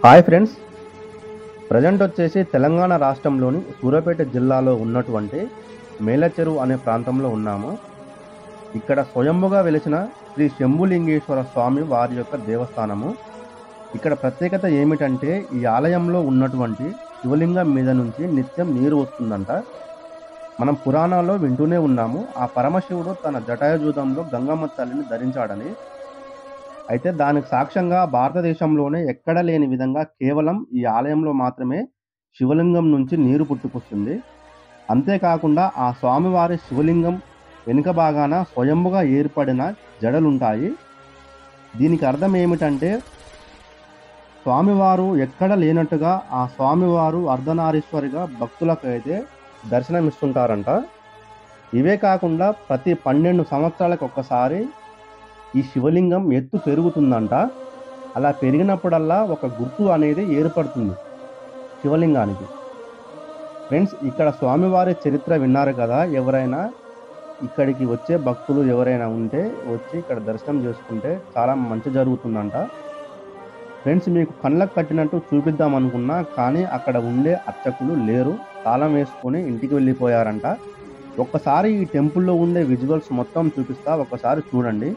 Hi friends, present వచ్చేసి తెలంగాణ రాష్ట్రంలోని సూర్యాపేట జిల్లాలో ఉన్నటువంటి మేలచెరువు అనే ప్రాంతంలో ఉన్నాము. ఇక్కడ స్వయంభుగా వెలిసిన శ్రీ శంభులింగేశ్వర స్వామి వారి యొక్క దేవస్థానము. ఇక్కడ ప్రత్యేకత ఏమిటంటే ఈ ఆలయంలో ఉన్నటువంటి శివలింగం మీద నుంచి నిత్యం నీరు వస్తుందంట. మనం పురాణాల్లో వింటూనే ఉన్నాము, ఆ పరమశివుడు తన జటాయుజూతంలో గంగమ్మ తల్లిని ధరించాడని. అయితే దానికి సాక్ష్యంగా భారతదేశంలోనే ఎక్కడ లేని విధంగా కేవలం ఈ ఆలయంలో మాత్రమే శివలింగం నుంచి నీరు పుట్టుకొస్తుంది. అంతేకాకుండా ఆ స్వామివారి శివలింగం వెనుక భాగాన స్వయంభుగా ఏర్పడిన జడలుంటాయి. దీనికి అర్థం ఏమిటంటే స్వామివారు ఎక్కడ లేనట్టుగా ఆ స్వామివారు అర్ధనారీశ్వరిగా భక్తులకు అయితే దర్శనమిస్తుంటారంట. ఇవే కాకుండా ప్రతి 12 సంవత్సరాలకు ఒక్కసారి ఈ శివలింగం ఎత్తు పెరుగుతుందంట. అలా పెరిగినప్పుడల్లా ఒక గుర్తు అనేది ఏర్పడుతుంది శివలింగానికి. ఫ్రెండ్స్, ఇక్కడ స్వామివారి చరిత్ర విన్నారు కదా. ఎవరైనా ఇక్కడికి వచ్చే భక్తులు ఎవరైనా ఉంటే వచ్చి ఇక్కడ దర్శనం చేసుకుంటే చాలా మంచి జరుగుతుందంట. ఫ్రెండ్స్, మీకు కళ్ళకు కట్టినట్టు చూపిద్దాం అనుకున్నా, కానీ అక్కడ ఉండే అర్చకులు లేరు, తాళం వేసుకొని ఇంటికి వెళ్ళిపోయారంట. ఒక్కసారి ఈ టెంపుల్లో ఉండే విజువల్స్ మొత్తం చూపిస్తా, ఒక్కసారి చూడండి.